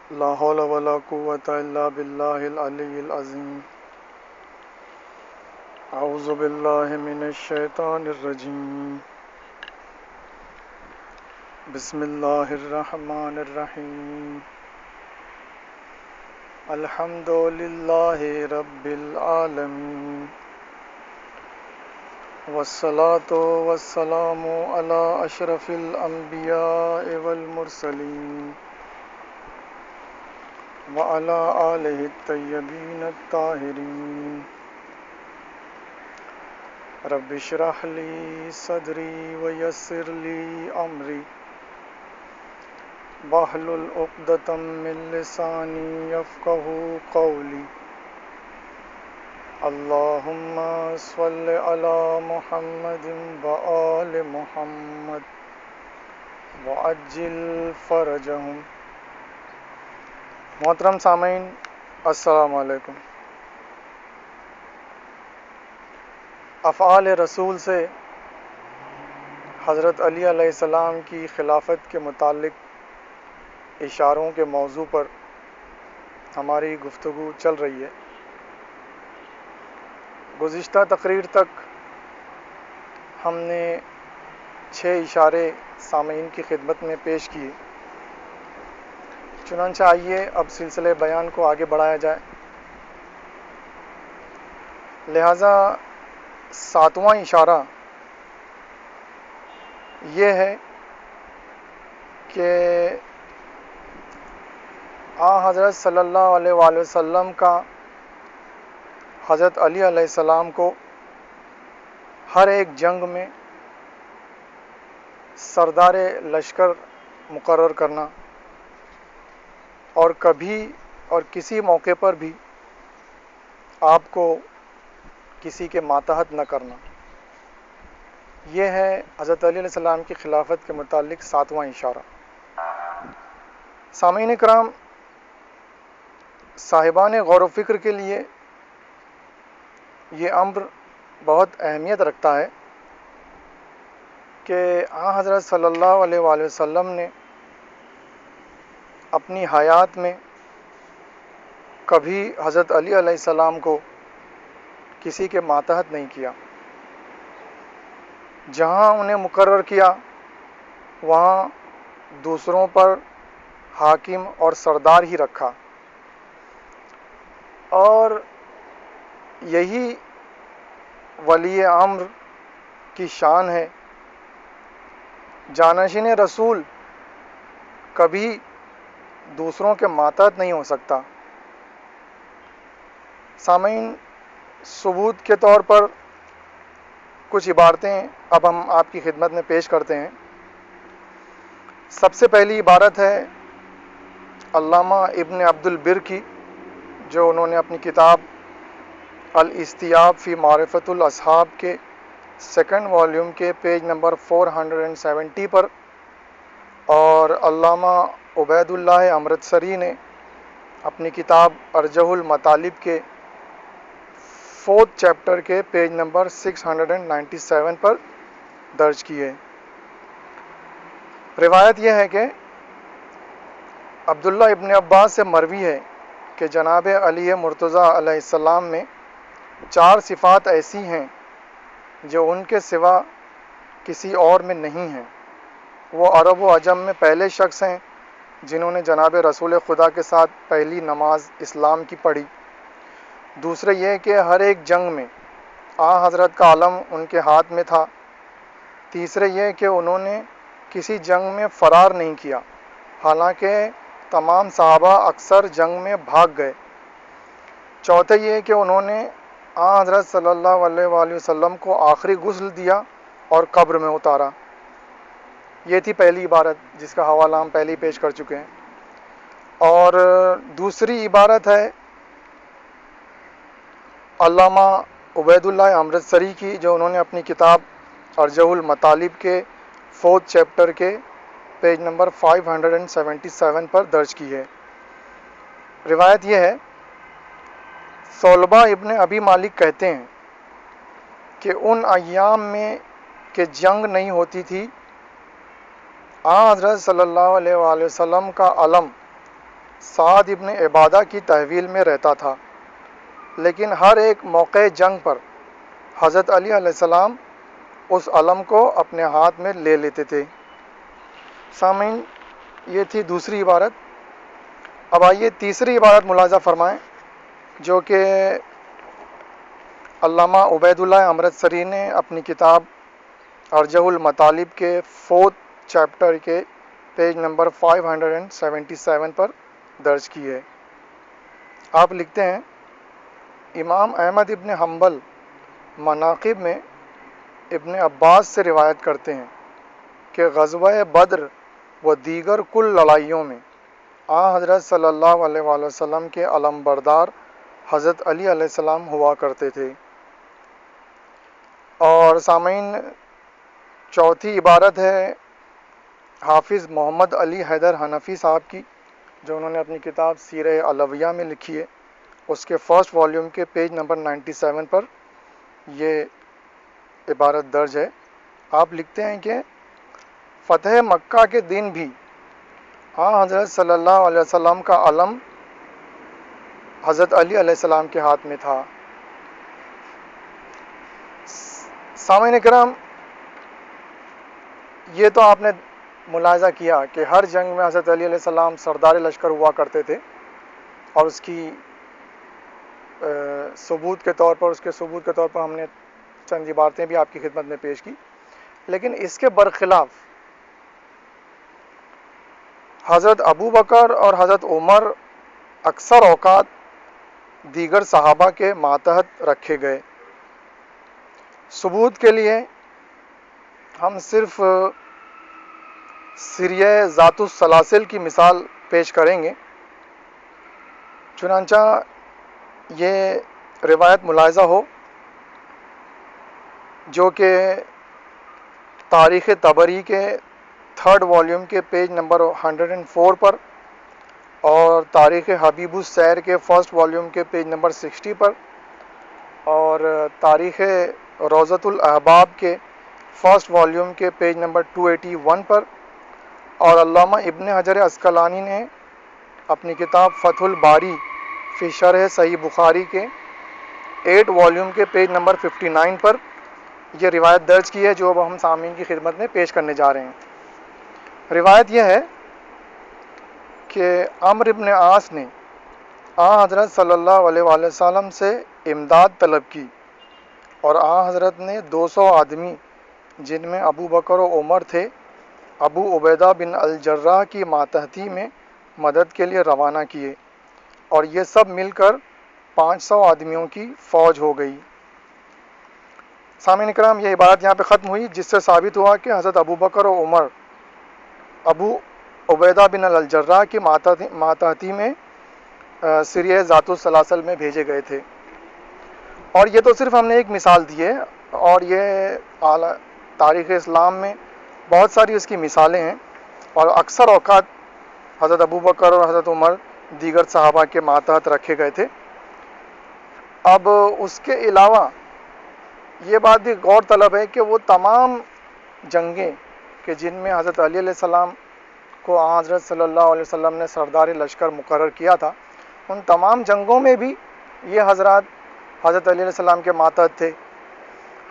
لا حول ولا قوة إلا بالله العلي العظيم. أعوذ بالله من الشيطان الرجيم. بسم الله الرحمن الرحيم. الحمد لله رب العالمين، والصلاة والسلام على أشرف الأنبياء والمرسلين وعلى آله الطيبين الطاهرين. رب اشرح لي صدري ويسر لي أمري واحلل عقدة من لساني يفقهوا قولي. اللهم صل على محمد وآل محمد وعجل فرجهم. محترم سامعین، السلام علیکم. افعال رسول سے حضرت علی علیہ السلام کی خلافت کے متعلق اشاروں کے موضوع پر ہماری گفتگو چل رہی ہے. گزشتہ تقریر تک ہم نے 6 اشارے سامعین کی خدمت میں پیش کیے. چنانچہ آئیے اب سلسلے بیان کو آگے بڑھایا جائے. لہٰذا 7واں اشارہ یہ ہے کہ حضرت صلی اللہ علیہ وآلہ وسلم کا حضرت علی علیہ السلام کو ہر ایک جنگ میں سردار لشکر مقرر کرنا اور کبھی اور کسی موقع پر بھی آپ کو کسی کے ماتحت نہ کرنا. یہ ہے حضرت علی علیہ السلام کی خلافت کے متعلق 7واں اشارہ. سامعین کرام، صاحبان غور و فکر کے لیے یہ امر بہت اہمیت رکھتا ہے کہ حضرت صلی اللہ علیہ وآلہ وسلم نے اپنی حیات میں کبھی حضرت علی علیہ السلام کو کسی کے ماتحت نہیں کیا. جہاں انہیں مقرر کیا وہاں دوسروں پر حاکم اور سردار ہی رکھا، اور یہی ولی امر کی شان ہے. جانشین رسول کبھی دوسروں کے ماتحت نہیں ہو سکتا. سامعین، ثبوت کے طور پر کچھ عبارتیں اب ہم آپ کی خدمت میں پیش کرتے ہیں. سب سے پہلی عبارت ہے علامہ ابن عبد البر کی، جو انہوں نے اپنی کتاب الاستیاب فی معرفت الاصحاب کے 2 والیوم کے پیج نمبر 470 پر، اور علامہ عبید اللہ امرتسری نے اپنی کتاب ارجح المطالب کے 4 چیپٹر کے پیج نمبر 697 پر درج کی ہے. روایت یہ ہے کہ عبداللہ ابن عباس سے مروی ہے کہ جناب علی مرتضیٰ علیہ السلام میں 4 صفات ایسی ہیں جو ان کے سوا کسی اور میں نہیں ہیں. وہ عرب و عجم میں پہلے شخص ہیں جنہوں نے جناب رسول خدا کے ساتھ پہلی نماز اسلام کی پڑھی. دوسرے یہ کہ ہر ایک جنگ میں حضرت کا علم ان کے ہاتھ میں تھا. تیسرے یہ کہ انہوں نے کسی جنگ میں فرار نہیں کیا، حالانکہ تمام صحابہ اکثر جنگ میں بھاگ گئے. چوتھے یہ کہ انہوں نے حضرت صلی اللہ علیہ وآلہ وسلم کو آخری غسل دیا اور قبر میں اتارا. یہ تھی پہلی عبارت جس کا حوالہ ہم پہلے ہی پیش کر چکے ہیں. اور دوسری عبارت ہے علامہ عبید اللہ امرتسری کی، جو انہوں نے اپنی کتاب ارجح المطالب کے 4 چیپٹر کے پیج نمبر 577 پر درج کی ہے. روایت یہ ہے، ثعلبہ ابن ابی مالک کہتے ہیں کہ ان ایام میں کہ جنگ نہیں ہوتی تھی، حضرت صلی اللہ علیہ وآلہ وسلم کا علم سعد ابن عبادہ کی تحویل میں رہتا تھا، لیکن ہر ایک موقع جنگ پر حضرت علی علیہ السلام اس علم کو اپنے ہاتھ میں لے لیتے تھے۔ سامعین، یہ تھی دوسری عبارت۔ اب آئیے تیسری عبارت ملاحظہ فرمائیں، جو کہ علامہ عبید اللہ امرتسری نے اپنی کتاب ارجح المطالب کے 4 چیپٹر کے پیج نمبر 577 پر درج کی ہے۔ آپ لکھتے ہیں، امام احمد ابن حنبل مناقب میں ابن عباس سے روایت کرتے ہیں کہ غزوہ بدر و دیگر کل لڑائیوں میں حضرت صلی اللہ علیہ وآلہ وسلم کے علم بردار حضرت علی علیہ السلام ہوا کرتے تھے۔ اور سامعین، چوتھی عبارت ہے حافظ محمد علی حیدر حنفی صاحب کی، جو انہوں نے اپنی کتاب سیرہ علویہ میں لکھی ہے۔ اس کے فرسٹ والیوم کے پیج نمبر 97 پر یہ عبارت درج ہے۔ آپ لکھتے ہیں کہ فتح مکہ کے دن بھی حضرت صلی اللہ علیہ وسلم کا علم حضرت علی علیہ السلام کے ہاتھ میں تھا۔ سامعین کرام، یہ تو آپ نے ملاحظہ کیا کہ ہر جنگ میں حضرت علی علیہ السلام سردار لشکر ہوا کرتے تھے، اور اس کی ثبوت کے طور پر ہم نے چند عبارتیں بھی آپ کی خدمت میں پیش کی۔ لیکن اس کے برخلاف حضرت ابو بکر اور حضرت عمر اکثر اوقات دیگر صحابہ کے ماتحت رکھے گئے۔ ثبوت کے لیے ہم صرف سریہ ذات السلاسل کی مثال پیش کریں گے۔ چنانچہ یہ روایت ملاحظہ ہو، جو کہ تاریخ طبری کے 3rd والیوم کے پیج نمبر 104 پر اور تاریخ حبیب السیر کے 1st والیوم کے پیج نمبر 60 پر اور تاریخ روضۃ الاحباب کے 1st والیوم کے پیج نمبر 281 پر اور علامہ ابن حجر عسقلانی نے اپنی کتاب فتح الباری فی شرح صحیح بخاری کے 8 والیوم کے پیج نمبر 59 پر یہ روایت درج کی ہے، جو اب ہم سامعین کی خدمت میں پیش کرنے جا رہے ہیں۔ روایت یہ ہے کہ عمرو ابن عاص نے حضرت صلی اللہ علیہ وآلہ وسلم سے امداد طلب کی، اور حضرت نے 200 آدمی، جن میں ابو بکر و عمر تھے، ابو عبیدہ بن الجراح کی ماتحتی میں مدد کے لیے روانہ کیے، اور یہ سب مل کر 500 آدمیوں کی فوج ہو گئی۔ سامعین کرام، یہ عبارت یہاں پہ ختم ہوئی، جس سے ثابت ہوا کہ حضرت ابو بکر و عمر ابو عبیدہ بن الجراح کی ماتحتی میں سریہ ذات السلاسل میں بھیجے گئے تھے۔ اور یہ تو صرف ہم نے ایک مثال دی ہے، اور یہ تاریخ اسلام میں بہت ساری اس کی مثالیں ہیں، اور اکثر اوقات حضرت ابو بکر اور حضرت عمر دیگر صحابہ کے ماتحت رکھے گئے تھے۔ اب اس کے علاوہ یہ بات بھی غور طلب ہے کہ وہ تمام جنگیں کہ جن میں حضرت علی علیہ السلام کو حضرت صلی اللہ علیہ وسلم نے سردار لشکر مقرر کیا تھا، ان تمام جنگوں میں بھی یہ حضرات حضرت علی علیہ السلام کے ماتحت تھے،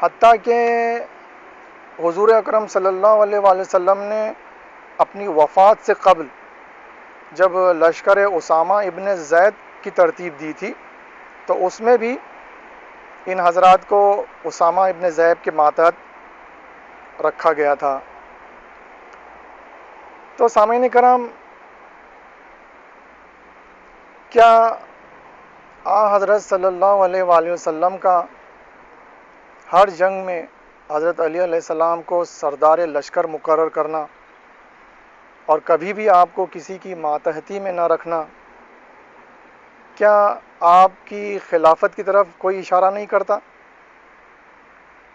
حتیٰ کہ حضور اکرم صلی اللہ علیہ وآلہ وسلم نے اپنی وفات سے قبل جب لشکر اسامہ ابن زید کی ترتیب دی تھی، تو اس میں بھی ان حضرات کو اسامہ ابن زید کے ماتحت رکھا گیا تھا۔ تو سامعین کرام، کیا حضرت صلی اللہ علیہ وآلہ وسلم کا ہر جنگ میں حضرت علی علیہ السلام کو سردار لشکر مقرر کرنا اور کبھی بھی آپ کو کسی کی ماتحتی میں نہ رکھنا، کیا آپ کی خلافت کی طرف کوئی اشارہ نہیں کرتا؟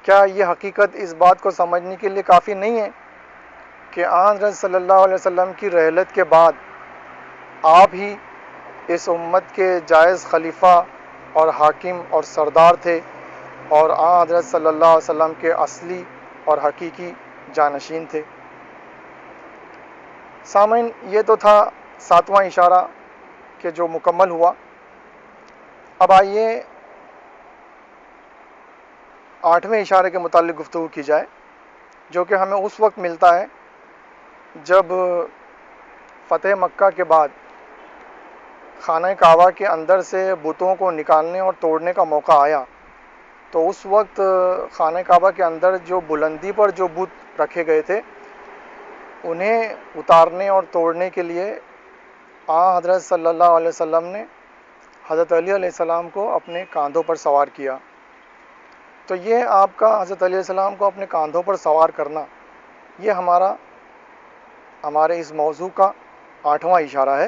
کیا یہ حقیقت اس بات کو سمجھنے کے لیے کافی نہیں ہے کہ حضرت صلی اللہ علیہ وسلم کی رحلت کے بعد آپ ہی اس امت کے جائز خلیفہ اور حاکم اور سردار تھے، اور حضرت صلی اللہ علیہ وسلم کے اصلی اور حقیقی جانشین تھے؟ سامعین، یہ تو تھا 7واں اشارہ کہ جو مکمل ہوا۔ اب آئیے 8ویں اشارے کے متعلق گفتگو کی جائے، جو کہ ہمیں اس وقت ملتا ہے جب فتح مکہ کے بعد خانہ کعبہ کے اندر سے بتوں کو نکالنے اور توڑنے کا موقع آیا، تو اس وقت خانہ کعبہ کے اندر جو بلندی پر جو بت رکھے گئے تھے انہیں اتارنے اور توڑنے کے لیے حضرت صلی اللہ علیہ وسلم نے حضرت علی علیہ السلام کو اپنے کاندھوں پر سوار کیا۔ تو یہ آپ کا حضرت علیہ السلام کو اپنے کاندھوں پر سوار کرنا، یہ ہمارے اس موضوع کا 8واں اشارہ ہے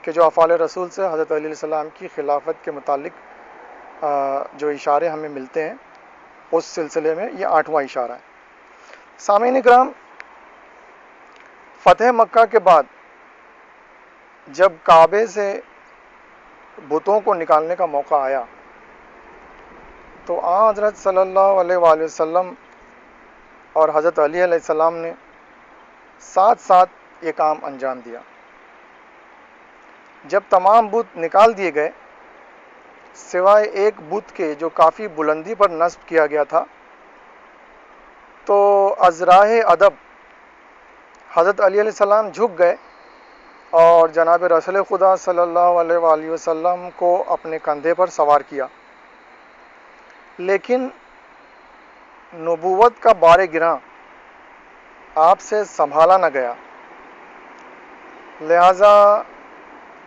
کہ جو افعال رسول سے حضرت علیہ السلام کی خلافت کے متعلق جو اشارے ہمیں ملتے ہیں اس سلسلے میں یہ 8واں اشارہ ہے۔ سامعین اکرام، فتح مکہ کے بعد جب کعبے سے بتوں کو نکالنے کا موقع آیا تو حضرت صلی اللہ علیہ وآلہ وسلم اور حضرت علی علیہ السلام نے ساتھ ساتھ یہ کام انجام دیا۔ جب تمام بت نکال دیے گئے سوائے ایک بت کے جو کافی بلندی پر نصب کیا گیا تھا، تو از راہ ادب حضرت علی علیہ السلام جھک گئے اور جناب رسول خدا صلی اللہ علیہ وآلہ وسلم کو اپنے کندھے پر سوار کیا، لیکن نبوت کا بار گراں آپ سے سنبھالا نہ گیا، لہذا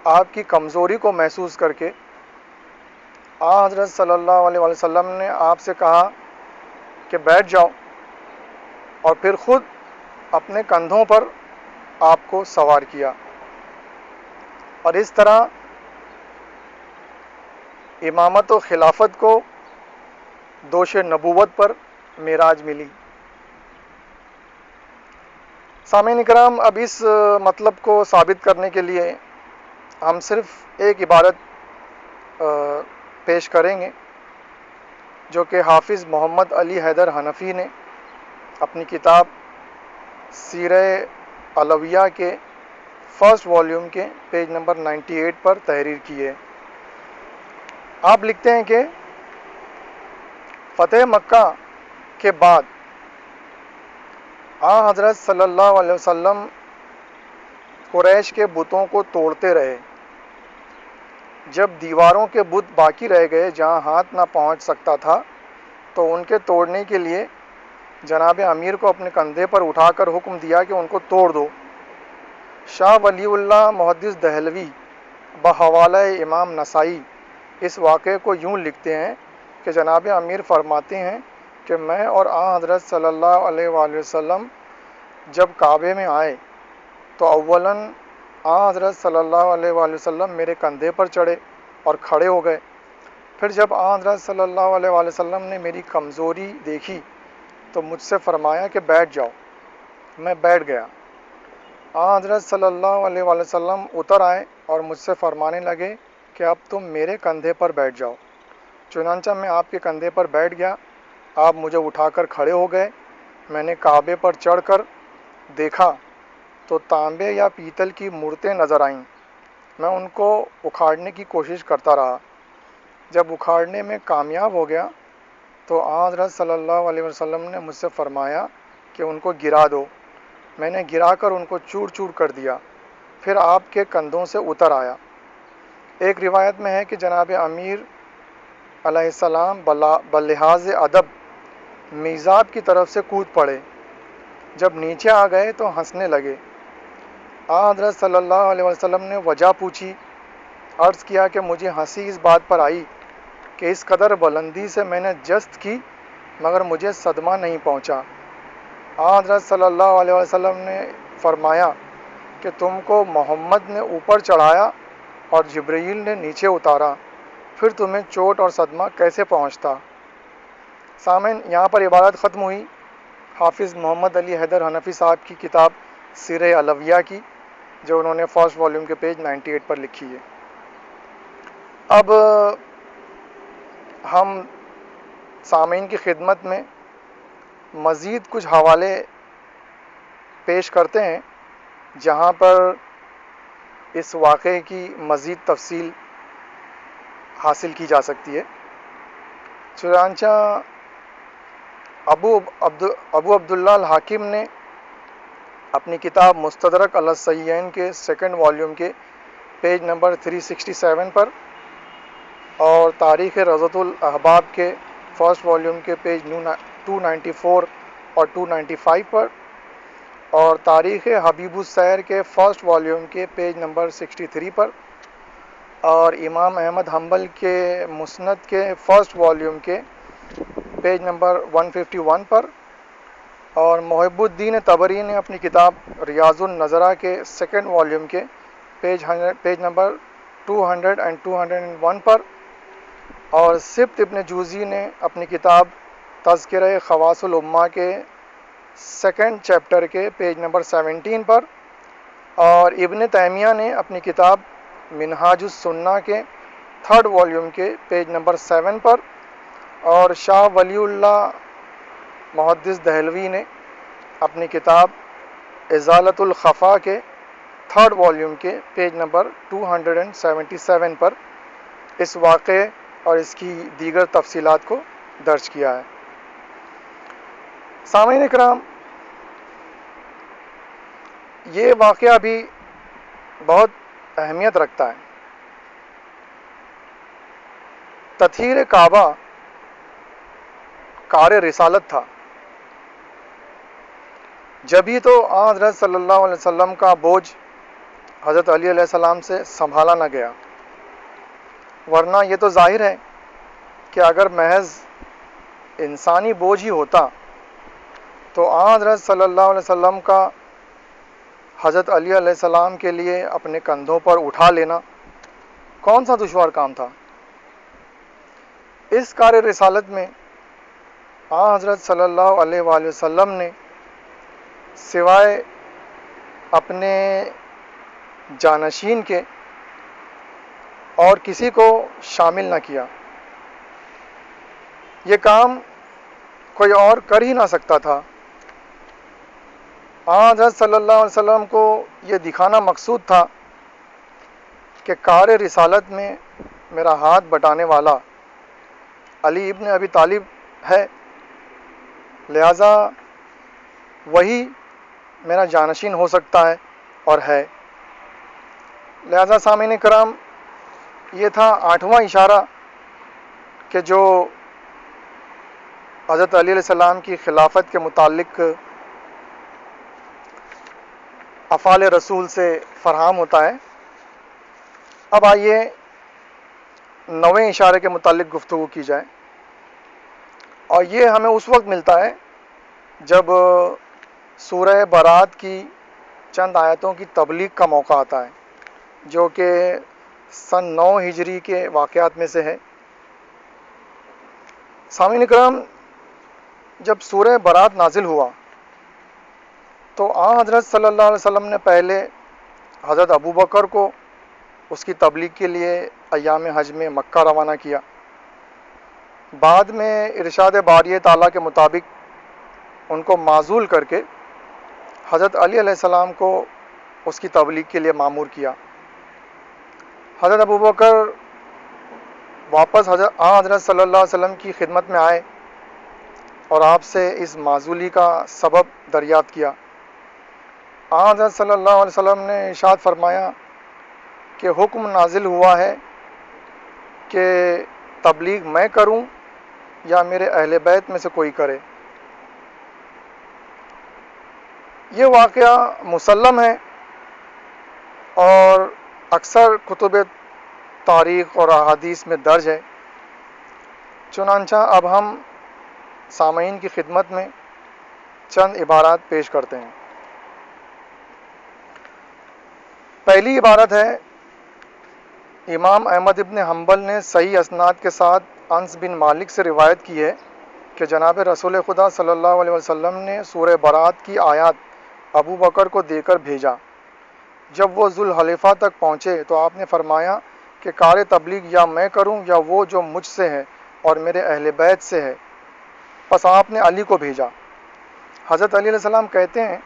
آپ کی کمزوری کو محسوس کر کے حضرت صلی اللہ علیہ وآلہ وسلم نے آپ سے کہا کہ بیٹھ جاؤ، اور پھر خود اپنے کندھوں پر آپ کو سوار کیا، اور اس طرح امامت و خلافت کو دوش نبوت پر معراج ملی۔ سامعین اکرام، اب اس مطلب کو ثابت کرنے کے لیے ہم صرف ایک عبارت پیش کریں گے جو کہ حافظ محمد علی حیدر حنفی نے اپنی کتاب سیرہ علویہ کے فرسٹ والیوم کے پیج نمبر 98 پر تحریر کی ہے۔ آپ لکھتے ہیں کہ فتح مکہ کے بعد حضرت صلی اللہ علیہ وسلم قریش کے بتوں کو توڑتے رہے، جب دیواروں کے بت باقی رہ گئے جہاں ہاتھ نہ پہنچ سکتا تھا تو ان کے توڑنے کے لیے جناب امیر کو اپنے کندھے پر اٹھا کر حکم دیا کہ ان کو توڑ دو۔ شاہ ولی اللہ محدث دہلوی بحوالہ امام نسائی اس واقعے کو یوں لکھتے ہیں کہ جناب امیر فرماتے ہیں کہ میں اور حضرت صلی اللہ علیہ وآلہ وسلم جب کعبے میں آئے تو اولاً حضرت صلی اللہ علیہ وآلہ وسلم میرے کندھے پر چڑھے اور کھڑے ہو گئے، پھر جب حضرت صلی اللہ علیہ وآلہ وسلم نے میری کمزوری دیکھی تو مجھ سے فرمایا کہ بیٹھ جاؤ، میں بیٹھ گیا۔ حضرت صلی اللہ علیہ وآلہ وسلم اتر آئے اور مجھ سے فرمانے لگے کہ اب تم میرے کندھے پر بیٹھ جاؤ، چنانچہ میں آپ کے کندھے پر بیٹھ گیا، آپ مجھے اٹھا کر کھڑے ہو گئے، میں نے کعبے پر چڑھ کر دیکھا تو تانبے یا پیتل کی مورتیں نظر آئیں، میں ان کو اکھاڑنے کی کوشش کرتا رہا، جب اکھاڑنے میں کامیاب ہو گیا تو حضرت صلی اللہ علیہ وسلم نے مجھ سے فرمایا کہ ان کو گرا دو، میں نے گرا کر ان کو چور چور کر دیا، پھر آپ کے کندھوں سے اتر آیا۔ ایک روایت میں ہے کہ جناب امیر علیہ السلام بلحاظ ادب میزاب کی طرف سے کود پڑے، جب نیچے آ گئے تو ہنسنے لگے۔ حضرت صلی اللہ علیہ وسلم نے وجہ پوچھی، عرض کیا کہ مجھے ہنسی اس بات پر آئی کہ اس قدر بلندی سے میں نے جست کی مگر مجھے صدمہ نہیں پہنچا۔ حضرت صلی اللہ علیہ وسلم نے فرمایا کہ تم کو محمد نے اوپر چڑھایا اور جبرائیل نے نیچے اتارا، پھر تمہیں چوٹ اور صدمہ کیسے پہنچتا؟ سامعین، یہاں پر عبارت ختم ہوئی حافظ محمد علی حیدر حنفی صاحب کی کتاب سیرہ علویہ کی، جو انہوں نے فرسٹ والیوم کے پیج 98 پر لکھی ہے۔ اب ہم سامعین کی خدمت میں مزید کچھ حوالے پیش کرتے ہیں جہاں پر اس واقعے کی مزید تفصیل حاصل کی جا سکتی ہے۔ چنانچہ ابو عبداللہ الحاکم نے اپنی کتاب مستدرک علی الصحیحین کے سیکنڈ والیوم کے پیج نمبر 367 پر، اور تاریخ روضۃ الاحباب کے فرسٹ والیوم کے پیج 294 اور 295 پر، اور تاریخ حبیب السیر کے فرسٹ والیوم کے پیج نمبر 63 پر، اور امام احمد حنبل کے مسند کے فرسٹ والیوم کے پیج نمبر 151 پر، اور محب الدین طبری نے اپنی کتاب ریاض النظرہ کے سیکنڈ والیوم کے پیج نمبر 200 اور 201 پر، اور سبط ابن جوزی نے اپنی کتاب تذکرہ خواص الامہ کے سیکنڈ چیپٹر کے پیج نمبر 17 پر، اور ابن تیمیہ نے اپنی کتاب منہاج السنہ کے تھرڈ والیوم کے پیج نمبر 7 پر، اور شاہ ولی اللہ محدث دہلوی نے اپنی کتاب ازالۃ الخفا کے تھرڈ والیوم کے پیج نمبر 277 پر اس واقعے اور اس کی دیگر تفصیلات کو درج کیا ہے۔ سامعین کرام، یہ واقعہ بھی بہت اہمیت رکھتا ہے۔ تطہیر کعبہ کار رسالت تھا، جبھی تو حضرت صلی اللہ علیہ وسلم کا بوجھ حضرت علی علیہ السلام سے سنبھالا نہ گیا، ورنہ یہ تو ظاہر ہے کہ اگر محض انسانی بوجھ ہی ہوتا تو حضرت صلی اللہ علیہ وسلم کا حضرت علی علیہ السلام کے لیے اپنے کندھوں پر اٹھا لینا کون سا دشوار کام تھا۔ اس کار رسالت میں حضرت صلی اللہ علیہ وآلہ وسلم نے سوائے اپنے جانشین کے اور کسی کو شامل نہ کیا۔ یہ کام کوئی اور کر ہی نہ سکتا تھا۔ حضرت صلی اللہ علیہ وسلم کو یہ دکھانا مقصود تھا کہ کار رسالت میں میرا ہاتھ بٹانے والا علی ابن ابی طالب ہے، لہذا وہی میرا جانشین ہو سکتا ہے اور ہے۔ لہذا سامعین کرام، یہ تھا 8واں اشارہ کہ جو حضرت علی علیہ السلام کی خلافت کے متعلق افعال رسول سے فراہم ہوتا ہے۔ اب آئیے 9ویں اشارے کے متعلق گفتگو کی جائے، اور یہ ہمیں اس وقت ملتا ہے جب سورہ برات کی چند آیتوں کی تبلیغ کا موقع آتا ہے، جو کہ سن 9 ہجری کے واقعات میں سے ہے۔ سامعین کرام، جب سورہ برات نازل ہوا تو حضرت صلی اللہ علیہ وسلم نے پہلے حضرت ابو بکر کو اس کی تبلیغ کے لیے ایام حج میں مکہ روانہ کیا۔ بعد میں ارشاد باری تعالیٰ کے مطابق ان کو معزول کر کے حضرت علی علیہ السلام کو اس کی تبلیغ کے لیے مامور کیا۔ حضرت ابو بکر واپس حضرت صلی اللہ علیہ وسلم کی خدمت میں آئے اور آپ سے اس معزولی کا سبب دریافت کیا۔ حضرت صلی اللہ علیہ وسلم نے ارشاد فرمایا کہ حکم نازل ہوا ہے کہ تبلیغ میں کروں یا میرے اہل بیت میں سے کوئی کرے۔ یہ واقعہ مسلم ہے اور اکثر کتب تاریخ اور احادیث میں درج ہے۔ چنانچہ اب ہم سامعین کی خدمت میں چند عبارات پیش کرتے ہیں۔ پہلی عبارت ہے، امام احمد ابن حنبل نے صحیح اسناد کے ساتھ انس بن مالک سے روایت کی ہے کہ جناب رسول خدا صلی اللہ علیہ وسلم نے سورہ برات کی آیات ابو بکر کو دے کر بھیجا۔ جب وہ ذوالحلیفہ تک پہنچے تو آپ نے فرمایا کہ کار تبلیغ یا میں کروں یا وہ جو مجھ سے ہے اور میرے اہل بیت سے ہے۔ پس آپ نے علی کو بھیجا۔ حضرت علی علیہ السلام کہتے ہیں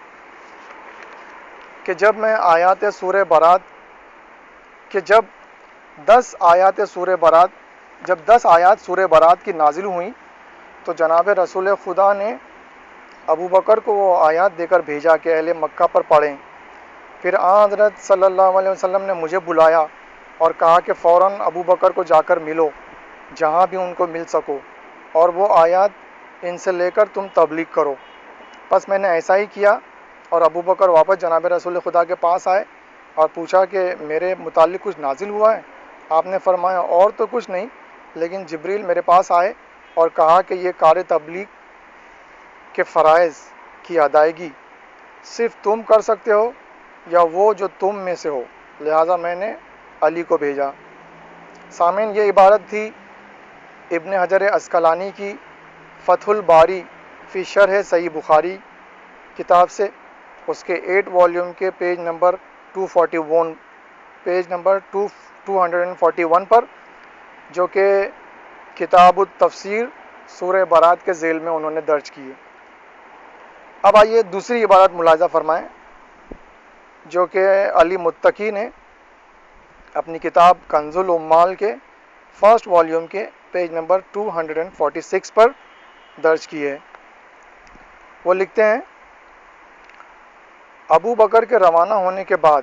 کہ جب میں آیات سورہ برات کہ جب 10 آیات سورہ برات کی نازل ہوئیں تو جناب رسول خدا نے ابو بکر کو وہ آیات دے کر بھیجا کہ اہل مکہ پر پڑھیں۔ پھر آن حضرت صلی اللہ علیہ وسلم نے مجھے بلایا اور کہا کہ فوراً ابو بکر کو جا کر ملو جہاں بھی ان کو مل سکو، اور وہ آیات ان سے لے کر تم تبلیغ کرو۔ بس میں نے ایسا ہی کیا، اور ابو بکر واپس جناب رسول خدا کے پاس آئے اور پوچھا کہ میرے متعلق کچھ نازل ہوا ہے؟ آپ نے فرمایا اور تو کچھ نہیں، لیکن جبریل میرے پاس آئے اور کہا کہ یہ کار تبلیغ کے فرائض کی ادائیگی صرف تم کر سکتے ہو یا وہ جو تم میں سے ہو، لہٰذا میں نے علی کو بھیجا۔ سامعین، یہ عبارت تھی ابن حجر عسقلانی کی فتح الباری فی شرح صحیح بخاری کتاب سے، اس کے 8 والیوم کے پیج نمبر 241 پر، جو کہ کتاب التفسیر سورہ برات کے ذیل میں انہوں نے درج کی ہے۔ اب آئیے دوسری عبارت ملاحظہ فرمائیں، جو کہ علی متقی نے اپنی کتاب کنز العمال کے فرسٹ والیوم کے پیج نمبر 246 پر درج کی ہے۔ وہ لکھتے ہیں، ابو بکر کے روانہ ہونے کے بعد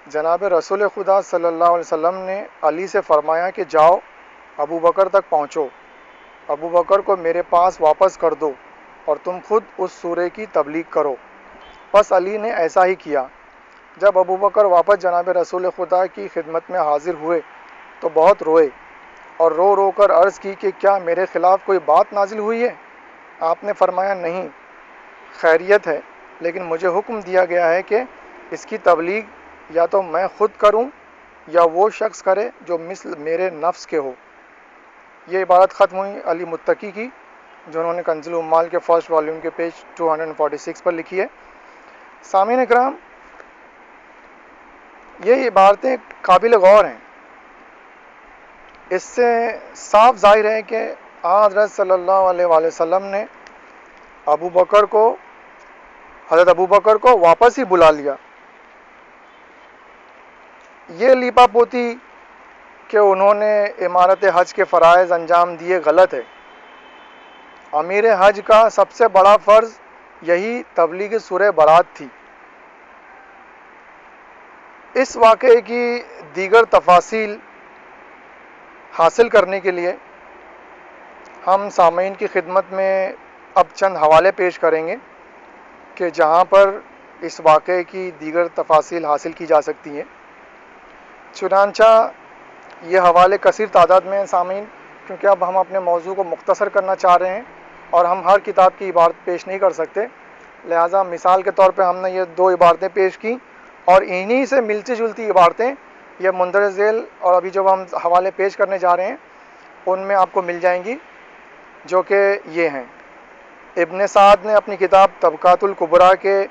جناب رسول خدا صلی اللہ علیہ وسلم نے علی سے فرمایا کہ جاؤ ابو بکر تک پہنچو، ابو بکر کو میرے پاس واپس کر دو اور تم خود اس سورے کی تبلیغ کرو۔ بس علی نے ایسا ہی کیا۔ جب ابو بکر واپس جناب رسول خدا کی خدمت میں حاضر ہوئے تو بہت روئے اور رو رو کر عرض کی کہ کیا میرے خلاف کوئی بات نازل ہوئی ہے؟ آپ نے فرمایا نہیں، خیریت ہے، لیکن مجھے حکم دیا گیا ہے کہ اس کی تبلیغ یا تو میں خود کروں یا وہ شخص کرے جو مثل میرے نفس کے ہو۔ یہ عبارت ختم ہوئی علی متقی کی، جو انہوں نے کنز العمال کے فرسٹ والیوم کے پیج 246 پر لکھی ہے۔ سامعین اکرام، یہ عبارتیں قابل غور ہیں۔ اس سے صاف ظاہر ہے کہ حضرت صلی اللہ علیہ وآلہ وسلم نے حضرت ابو بکر کو واپس ہی بلا لیا۔ یہ لیپا پوتی کہ انہوں نے امارت حج کے فرائض انجام دیے غلط ہے۔ امیر حج کا سب سے بڑا فرض یہی تبلیغ سورہ برات تھی۔ اس واقعے کی دیگر تفاصیل حاصل کرنے کے لیے ہم سامعین کی خدمت میں اب چند حوالے پیش کریں گے کہ جہاں پر اس واقعے کی دیگر تفاصیل حاصل کی جا سکتی ہیں۔ چنانچہ یہ حوالے کثیر تعداد میں ہیں سامعین، کیونکہ اب ہم اپنے موضوع کو مختصر کرنا چاہ رہے ہیں اور ہم ہر کتاب کی عبارت پیش نہیں کر سکتے، لہٰذا مثال کے طور پہ ہم نے یہ 2 عبارتیں پیش کی، اور انہی سے ملتی جلتی عبارتیں یہ مندرجہ ذیل اور ابھی جو ہم حوالے پیش کرنے جا رہے ہیں ان میں آپ کو مل جائیں گی، جو کہ یہ ہیں۔ ابن سعد نے اپنی کتاب طبقات الکبریٰ کے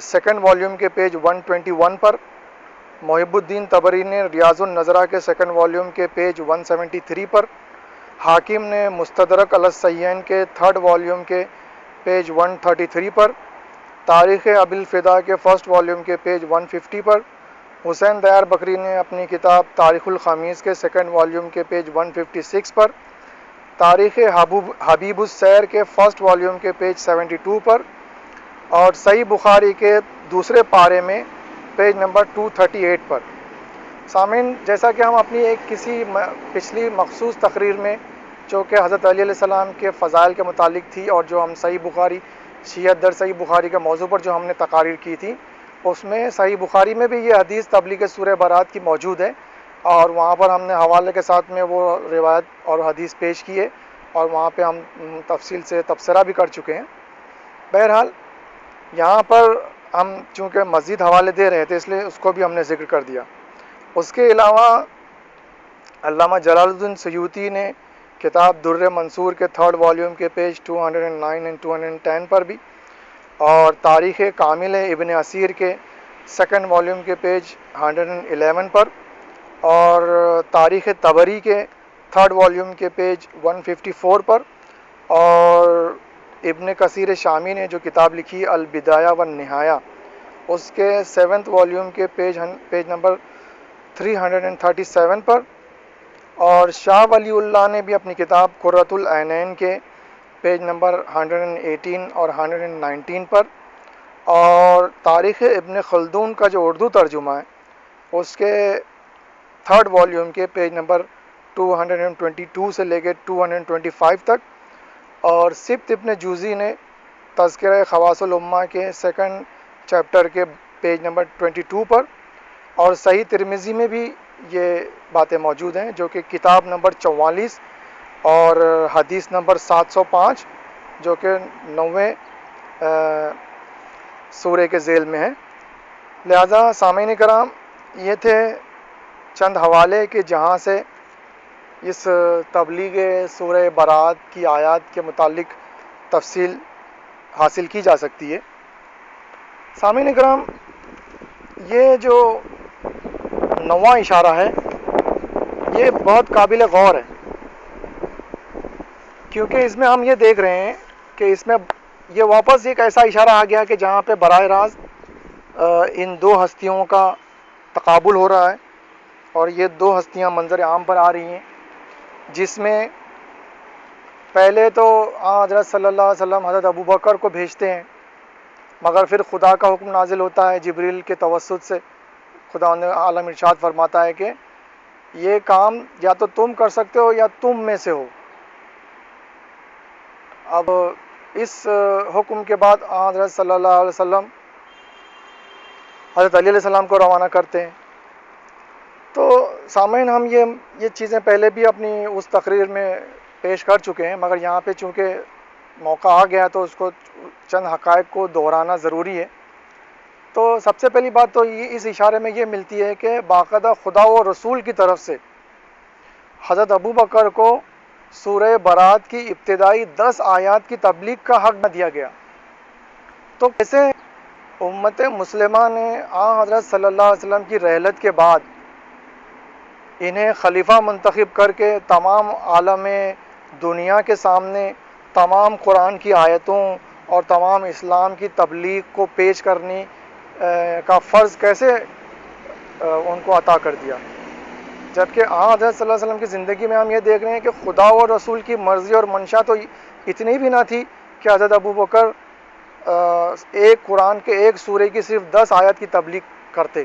2 والیوم کے پیج 121 پر، محب الدین طبری نے ریاض النظرہ کے 2 والیوم کے پیج 173 پر، حاکم نے مستدرک علی الصحیحین کے 3 والیوم کے پیج 133 پر، تاریخ ابی الفدا کے 1 والیوم کے پیج 150 پر، حسین دیار بکری نے اپنی کتاب تاریخ الخمیس کے 2 والیوم کے پیج 156 پر، تاریخ حبیب السیر کے 1 والیوم کے پیج 72 پر، اور صحیح بخاری کے 2 پارے میں پیج نمبر 238 پر۔ سامعین، جیسا کہ ہم اپنی کسی پچھلی مخصوص تقریر میں، جو کہ حضرت علی علیہ السلام کے فضائل کے متعلق تھی اور جو ہم صحیح بخاری شیعت در صحیح بخاری کے موضوع پر جو ہم نے تقاریر کی تھی، اس میں صحیح بخاری میں بھی یہ حدیث تبلیغ سورہ برات کی موجود ہے، اور وہاں پر ہم نے حوالے کے ساتھ میں وہ روایت اور حدیث پیش کی ہے، اور وہاں پہ ہم تفصیل سے تبصرہ بھی کر چکے ہیں۔ بہرحال یہاں پر ہم چونکہ مزید حوالے دے رہے تھے، اس لیے اس کو بھی ہم نے ذکر کر دیا۔ اس کے علاوہ علامہ جلال الدین سیوطی نے کتاب در منصور کے 3 والیوم کے پیج 209 اور 210 پر بھی، اور تاریخ کامل ابن اسیر کے 2 والیوم کے پیج 111 پر، اور تاریخ طبری کے 3 والیوم کے پیج 154 پر، اور ابن کثیر شامی نے جو کتاب لکھی البدایہ والنہایہ، اس کے 7 والیوم کے پیج نمبر 337 پر، اور شاہ ولی اللہ نے بھی اپنی کتاب قرۃ العینین کے پیج نمبر 118 اور 119 پر، اور تاریخ ابن خلدون کا جو اردو ترجمہ ہے اس کے 3rd والیوم کے پیج نمبر 222 سے لے کے 225 تک، اور سبت ابن جوزی نے تذکرہ خواص الامہ کے 2nd چیپٹر کے پیج نمبر 22 پر، اور صحیح ترمذی میں بھی یہ باتیں موجود ہیں جو کہ کتاب نمبر 44 اور حدیث نمبر 705 جو کہ 9ویں سورہ کے ذیل میں ہے۔ لہذا سامعین کرام، یہ تھے چند حوالے کہ جہاں سے اس تبلیغ سورہ برات کی آیات کے متعلق تفصیل حاصل کی جا سکتی ہے۔ سامعین کرام، یہ جو 9واں اشارہ ہے یہ بہت قابل غور ہے، کیونکہ اس میں ہم یہ دیکھ رہے ہیں کہ اس میں یہ واپس ایک ایسا اشارہ آ گیا کہ جہاں پہ براہ راست ان دو ہستیوں کا تقابل ہو رہا ہے، اور یہ دو ہستیاں منظر عام پر آ رہی ہیں، جس میں پہلے تو حضرت صلی اللہ علیہ وسلم حضرت ابو بکر کو بھیجتے ہیں، مگر پھر خدا کا حکم نازل ہوتا ہے جبریل کے توسط سے، خدا نے عالم ارشاد فرماتا ہے کہ یہ کام یا تو تم کر سکتے ہو یا تم میں سے ہو۔ اب اس حکم کے بعد حضرت صلی اللہ علیہ وسلم حضرت علی علیہ السلام کو روانہ کرتے ہیں۔ تو سامعین، ہم یہ چیزیں پہلے بھی اپنی اس تقریر میں پیش کر چکے ہیں، مگر یہاں پہ چونکہ موقع آ گیا تو اس کو چند حقائق کو دہرانا ضروری ہے۔ تو سب سے پہلی بات تو اس اشارے میں یہ ملتی ہے کہ باقاعدہ خدا و رسول کی طرف سے حضرت ابو بکر کو سورہ برات کی ابتدائی 10 آیات کی تبلیغ کا حق نہ دیا گیا۔ تو کیسے امت مسلمہ نے حضرت صلی اللہ علیہ وسلم کی رحلت کے بعد انہیں خلیفہ منتخب کر کے تمام عالم دنیا کے سامنے تمام قرآن کی آیتوں اور تمام اسلام کی تبلیغ کو پیش کرنے کا فرض کیسے ان کو عطا کر دیا، جبکہ حضرت صلی اللہ علیہ وسلم کی زندگی میں ہم یہ دیکھ رہے ہیں کہ خدا و رسول کی مرضی اور منشا تو اتنی بھی نہ تھی کہ حضرت ابو بکر ایک قرآن کے ایک سورے کی صرف 10 آیت کی تبلیغ کرتے،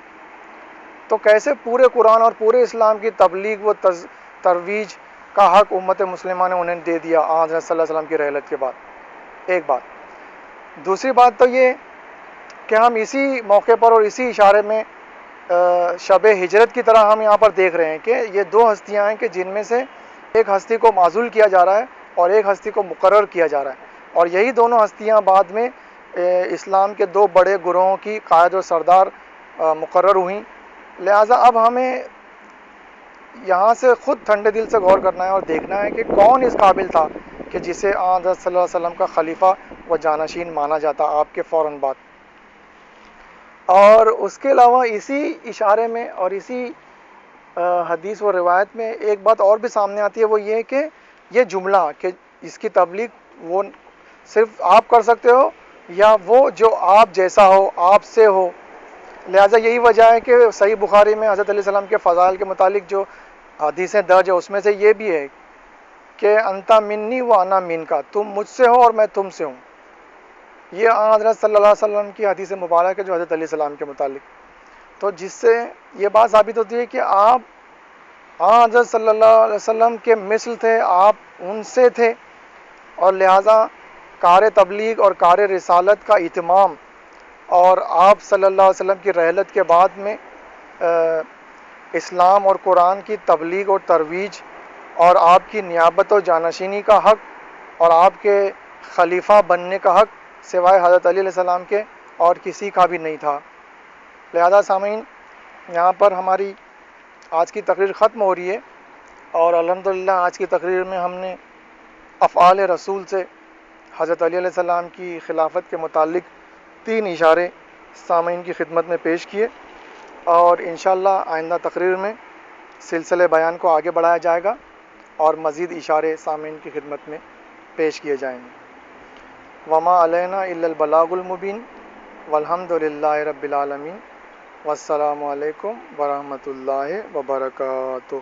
تو کیسے پورے قرآن اور پورے اسلام کی تبلیغ و ترویج کا حق امت مسلمہ نے انہیں دے دیا حضرت صلی اللہ علیہ وسلم کی رحلت کے بعد؟ ایک بات۔ دوسری بات تو یہ کہ ہم اسی موقع پر اور اسی اشارے میں شب ہجرت کی طرح ہم یہاں پر دیکھ رہے ہیں کہ یہ دو ہستیاں ہیں کہ جن میں سے ایک ہستی کو معزول کیا جا رہا ہے اور ایک ہستی کو مقرر کیا جا رہا ہے، اور یہی دونوں ہستیاں بعد میں اسلام کے دو بڑے گروہوں کی قائد و سردار مقرر ہوئیں۔ لہٰذا اب ہمیں یہاں سے خود ٹھنڈے دل سے غور کرنا ہے اور دیکھنا ہے کہ کون اس قابل تھا کہ جسے حضرت صلی اللہ علیہ وسلم کا خلیفہ و جانشین مانا جاتا آپ کے فوراً بعد۔ اور اس کے علاوہ اسی اشارے میں اور اسی حدیث و روایت میں ایک بات اور بھی سامنے آتی ہے، وہ یہ کہ یہ جملہ کہ اس کی تبلیغ وہ صرف آپ کر سکتے ہو یا وہ جو آپ جیسا ہو، آپ سے ہو۔ لہٰذا یہی وجہ ہے کہ صحیح بخاری میں حضرت علیہ السلام کے فضائل کے متعلق جو حدیثیں درج ہے اس میں سے یہ بھی ہے کہ انتا منی و انا منکا، تم مجھ سے ہو اور میں تم سے ہوں۔ یہ حضرت صلی اللہ علیہ وسلم کی حدیث مبارک ہے جو حضرت علیہ السلام کے متعلق، تو جس سے یہ بات ثابت ہوتی ہے کہ آپ حضرت صلی اللہ علیہ وسلم کے مثل تھے، آپ ان سے تھے، اور لہٰذا کار تبلیغ اور کار رسالت کا اہتمام اور آپ صلی اللہ علیہ وسلم کی رحلت کے بعد میں اسلام اور قرآن کی تبلیغ اور ترویج اور آپ کی نیابت و جانشینی کا حق اور آپ کے خلیفہ بننے کا حق سوائے حضرت علی علیہ السلام کے اور کسی کا بھی نہیں تھا۔ لہذا سامعین، یہاں پر ہماری آج کی تقریر ختم ہو رہی ہے، اور الحمدللہ آج کی تقریر میں ہم نے افعال رسول سے حضرت علی علیہ السلام کی خلافت کے متعلق 3 اشارے سامعین کی خدمت میں پیش کیے، اور انشاءاللہ آئندہ تقریر میں سلسلے بیان کو آگے بڑھایا جائے گا اور مزید اشارے سامعین کی خدمت میں پیش کیے جائیں گے۔ وما علینا الا البلاغ المبین والحمد للہ رب العالمین۔ والسلام علیکم ورحمۃ اللہ وبرکاتہ۔